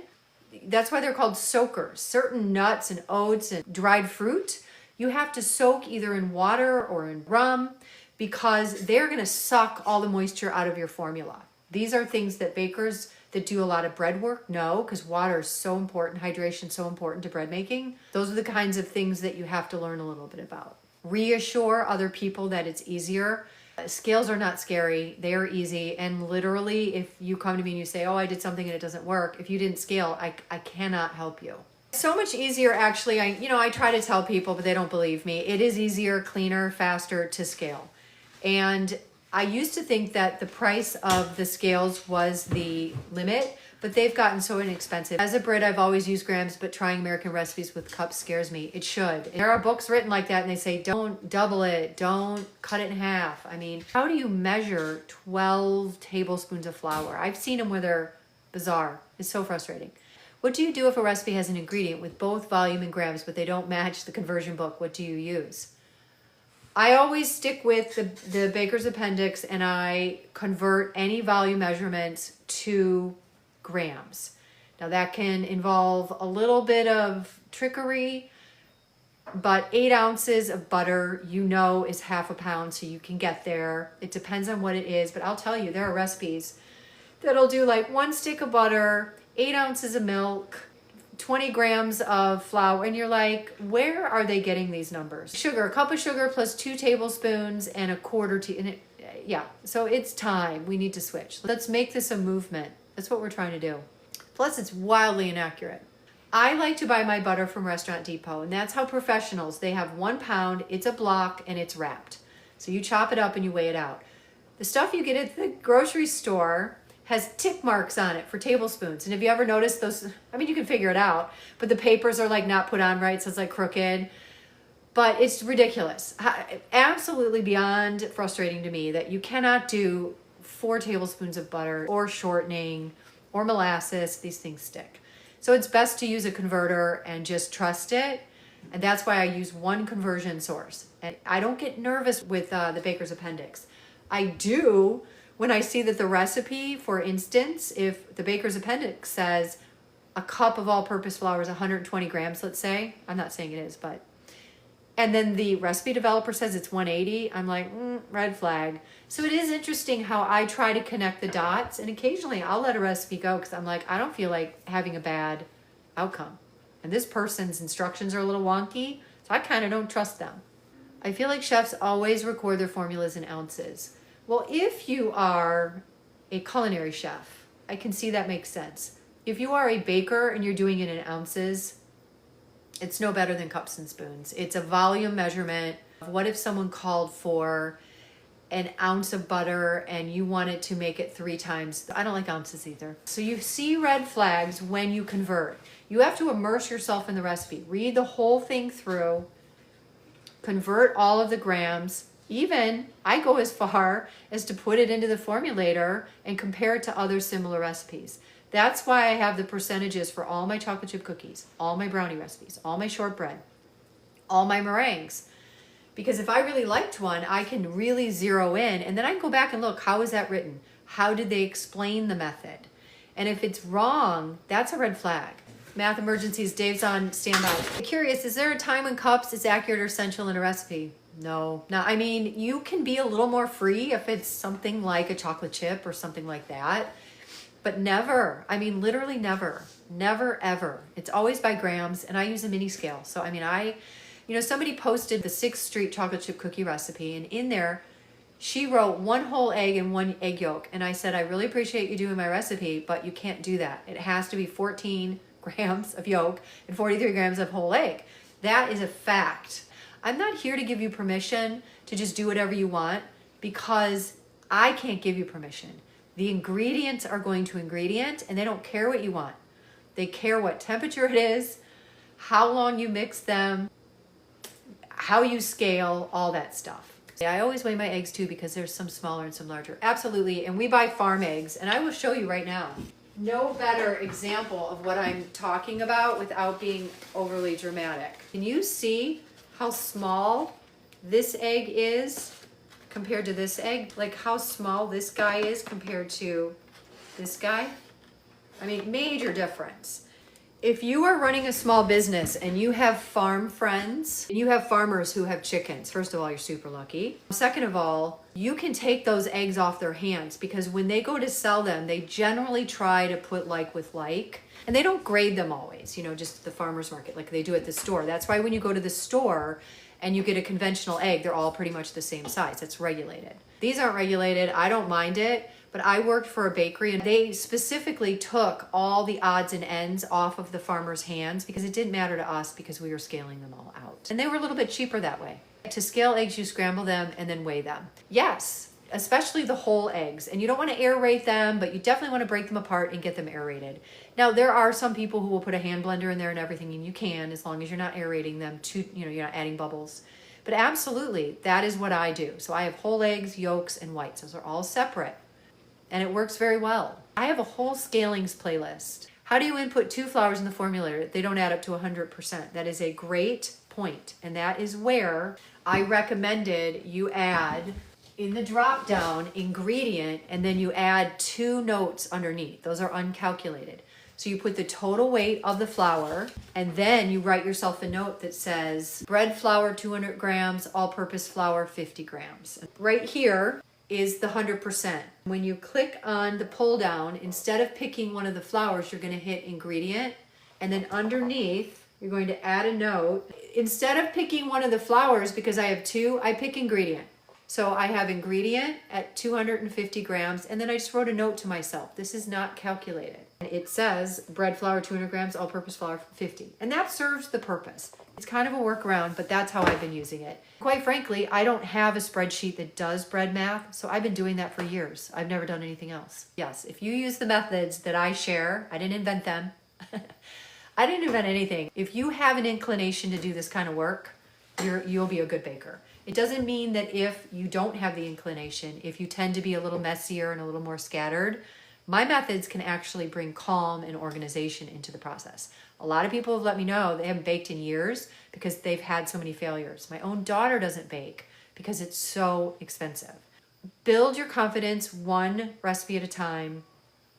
that's why they're called soakers. Certain nuts and oats and dried fruit, you have to soak either in water or in rum because they're going to suck all the moisture out of your formula. These are things that bakers that do a lot of bread work know because water is so important, hydration is so important to bread making. Those are the kinds of things that you have to learn a little bit about. Reassure other people that it's easier. Scales are not scary, they are easy, and literally if you come to me and you say, oh, I did something and it doesn't work, if you didn't scale, I cannot help you. So much easier, actually. I try to tell people, but they don't believe me. It is easier, cleaner, faster to scale. And I used to think that the price of the scales was the limit, but they've gotten so inexpensive. As a Brit, I've always used grams, but trying American recipes with cups scares me. It should. There are books written like that, and they say, don't double it, don't cut it in half. I mean, how do you measure 12 tablespoons of flour? I've seen them where they're bizarre. It's so frustrating. What do you do if a recipe has an ingredient with both volume and grams, but they don't match the conversion book? What do you use? I always stick with the baker's appendix and I convert any volume measurements to grams. Now that can involve a little bit of trickery, but 8 ounces of butter, is half a pound, so you can get there. It depends on what it is, but I'll tell you, there are recipes that'll do like 1 stick of butter, 8 ounces of milk, 20 grams of flour, and you're like, where are they getting these numbers? Sugar, a cup of sugar plus 2 tablespoons and a quarter yeah, so it's time. We need to switch. Let's make this a movement. That's what we're trying to do. Plus, it's wildly inaccurate. I like to buy my butter from Restaurant Depot, and that's how professionals, they have 1 pound, it's a block, and it's wrapped. So you chop it up and you weigh it out. The stuff you get at the grocery store has tick marks on it for tablespoons. And have you ever noticed those? I mean, you can figure it out, but the papers are like not put on right, so it's like crooked. But it's ridiculous. Absolutely beyond frustrating to me that you cannot do 4 tablespoons of butter or shortening or molasses. These things stick. So it's best to use a converter and just trust it. And that's why I use one conversion source. And I don't get nervous with the baker's appendix. I do when I see that the recipe, for instance, if the baker's appendix says a cup of all-purpose flour is 120 grams, let's say, I'm not saying it is, but, and then the recipe developer says it's 180, I'm like, red flag. So it is interesting how I try to connect the dots, and occasionally I'll let a recipe go because I'm like, I don't feel like having a bad outcome. And this person's instructions are a little wonky, so I kind of don't trust them. I feel like chefs always record their formulas in ounces. Well, if you are a culinary chef, I can see that makes sense. If you are a baker and you're doing it in ounces, it's no better than cups and spoons. It's a volume measurement. What if someone called for an ounce of butter and you wanted to make it 3 times? I don't like ounces either. So you see red flags when you convert. You have to immerse yourself in the recipe. Read the whole thing through. Convert all of the grams. Even, I go as far as to put it into the formulator and compare it to other similar recipes. That's why I have the percentages for all my chocolate chip cookies, all my brownie recipes, all my shortbread, all my meringues. Because if I really liked one, I can really zero in, and then I can go back and look, how is that written? How did they explain the method? And if it's wrong, that's a red flag. Math emergencies, Dave's on standby. I'm curious, is there a time when cups is accurate or essential in a recipe? No. I mean, you can be a little more free if it's something like a chocolate chip or something like that. But never, I mean, literally never, never, ever. It's always by grams, and I use a mini scale. So, I mean, somebody posted the 6th Street chocolate chip cookie recipe, and in there, she wrote 1 whole egg and 1 egg yolk. And I said, I really appreciate you doing my recipe, but you can't do that. It has to be 14 grams of yolk and 43 grams of whole egg. That is a fact. I'm not here to give you permission to just do whatever you want, because I can't give you permission. The ingredients are going to ingredient, and they don't care what you want. They care what temperature it is, how long you mix them, how you scale, all that stuff. I always weigh my eggs too, because there's some smaller and some larger. Absolutely, and we buy farm eggs, and I will show you right now. No better example of what I'm talking about without being overly dramatic. Can you see how small this egg is compared to this egg? Like how small this guy is compared to this guy? I mean, major difference. If you are running a small business and you have farm friends, and you have farmers who have chickens, first of all, you're super lucky. Second of all, you can take those eggs off their hands, because when they go to sell them, they generally try to put like with like, and they don't grade them always, just at the farmer's market like they do at the store. That's why when you go to the store and you get a conventional egg, they're all pretty much the same size. It's regulated. These aren't regulated. I don't mind it. But I worked for a bakery, and they specifically took all the odds and ends off of the farmer's hands, because it didn't matter to us, because we were scaling them all out. And they were a little bit cheaper that way. To scale eggs, you scramble them and then weigh them. Yes, especially the whole eggs. And you don't want to aerate them, but you definitely want to break them apart and get them aerated. Now, there are some people who will put a hand blender in there and everything, and you can, as long as you're not aerating them too, you're not adding bubbles. But absolutely, that is what I do. So I have whole eggs, yolks, and whites. Those are all separate. And it works very well. I have a whole scalings playlist. How do you input 2 flours in the formulator? They don't add up to 100%. That is a great point. And that is where I recommended you add in the drop down ingredient, and then you add 2 notes underneath. Those are uncalculated. So you put the total weight of the flour, and then you write yourself a note that says bread flour 200 grams, all-purpose flour 50 grams. Right here is the 100%. When you click on the pull down, instead of picking one of the flours, you're going to hit ingredient, and then underneath you're going to add a note. Instead of picking one of the flours, because I have 2, I pick ingredient. So I have ingredient at 250 grams, and then I just wrote a note to myself. This is not calculated. It says bread flour 200 grams, all-purpose flour 50. And that serves the purpose. It's kind of a workaround, but that's how I've been using it. Quite frankly, I don't have a spreadsheet that does bread math, so I've been doing that for years. I've never done anything else. Yes, if you use the methods that I share, I didn't invent them. I didn't invent anything. If you have an inclination to do this kind of work, you'll be a good baker. It doesn't mean that if you don't have the inclination, if you tend to be a little messier and a little more scattered, my methods can actually bring calm and organization into the process. A lot of people have let me know they haven't baked in years because they've had so many failures. My own daughter doesn't bake because it's so expensive. Build your confidence one recipe at a time.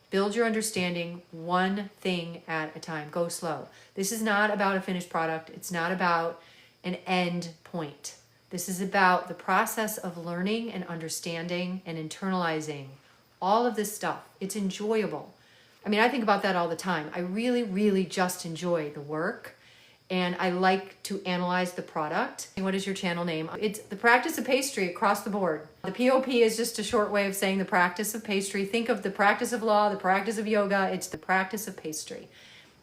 Build your understanding one thing at a time. Go slow. This is not about a finished product. It's not about an end point. This is about the process of learning and understanding and internalizing all of this stuff. It's enjoyable. I mean, I think about that all the time. I really, really just enjoy the work, and I like to analyze the product. What is your channel name? It's the Practice of Pastry across the board. The POP is just a short way of saying the practice of pastry. Think of the practice of law, the practice of yoga. It's the practice of pastry.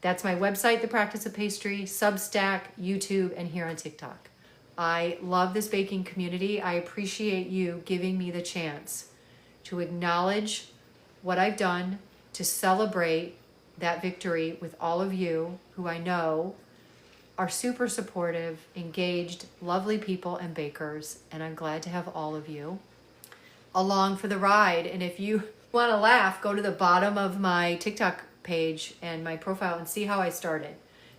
That's my website, The Practice of Pastry, Substack, YouTube, and here on TikTok. I love this baking community. I appreciate you giving me the chance to acknowledge what I've done, to celebrate that victory with all of you who I know are super supportive, engaged, lovely people and bakers, and I'm glad to have all of you along for the ride. And if you want to laugh, go to the bottom of my TikTok page and my profile and see how I started.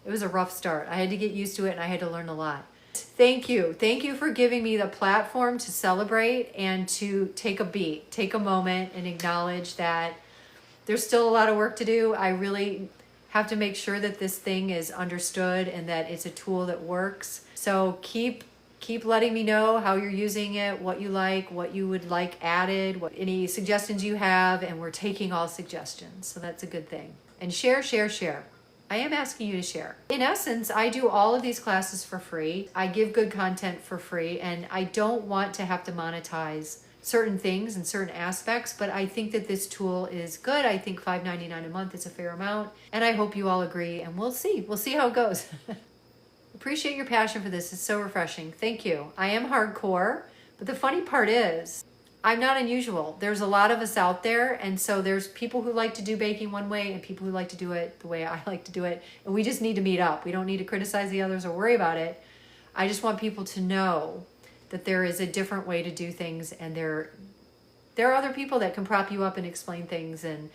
It was a rough start. I had to get used to it and I had to learn a lot. Thank you. Thank you for giving me the platform to celebrate and to take a beat, take a moment and acknowledge that there's still a lot of work to do. I really have to make sure that this thing is understood and that it's a tool that works. So keep letting me know how you're using it, what you like, what you would like added, any suggestions you have, and we're taking all suggestions. So that's a good thing. And share, share, share. I am asking you to share. In essence, I do all of these classes for free. I give good content for free, and I don't want to have to monetize certain things and certain aspects, but I think that this tool is good. I think $5.99 a month is a fair amount, and I hope you all agree, and we'll see. We'll see how it goes. Appreciate your passion for this. It's so refreshing. Thank you. I am hardcore, but the funny part is I'm not unusual. There's a lot of us out there, and so there's people who like to do baking one way and people who like to do it the way I like to do it, and we just need to meet up. We don't need to criticize the others or worry about it. I just want people to know that there is a different way to do things, and there are other people that can prop you up and explain things and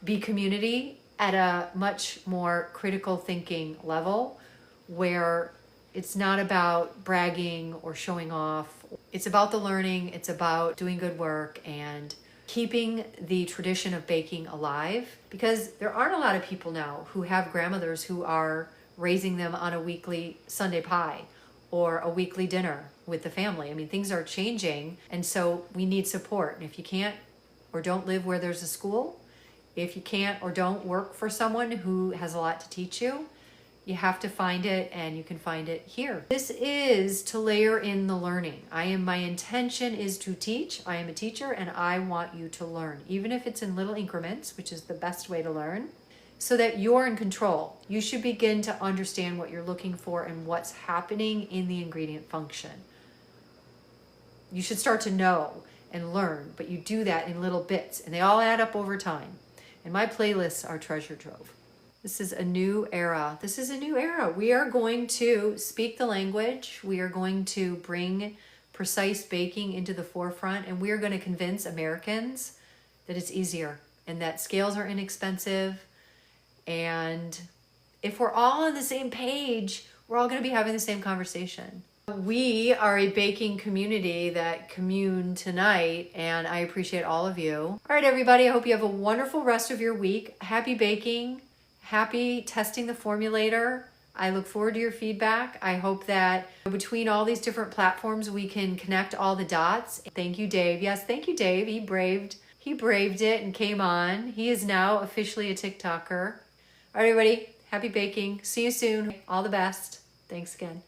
be community at a much more critical thinking level, where it's not about bragging or showing off. It's about the learning. It's about doing good work and keeping the tradition of baking alive, because there aren't a lot of people now who have grandmothers who are raising them on a weekly Sunday pie or a weekly dinner with the family. I mean, things are changing, and so we need support. And if you can't or don't live where there's a school, if you can't or don't work for someone who has a lot to teach you, you have to find it, and you can find it here. This is to layer in the learning. My intention is to teach. I am a teacher, and I want you to learn, even if it's in little increments, which is the best way to learn, so that you're in control. You should begin to understand what you're looking for and what's happening in the ingredient function. You should start to know and learn, but you do that in little bits, and they all add up over time. And my playlists are treasure trove. This is a new era. This is a new era. We are going to speak the language. We are going to bring precise baking into the forefront, and we are going to convince Americans that it's easier and that scales are inexpensive. And if we're all on the same page, we're all going to be having the same conversation. We are a baking community that commune tonight, and I appreciate all of you. All right, everybody, I hope you have a wonderful rest of your week. Happy baking. Happy testing the formulator. I look forward to your feedback. I hope that between all these different platforms, we can connect all the dots. Thank you, Dave. Yes, thank you, Dave. He braved it and came on. He is now officially a TikToker. All right, everybody, happy baking. See you soon. All the best. Thanks again.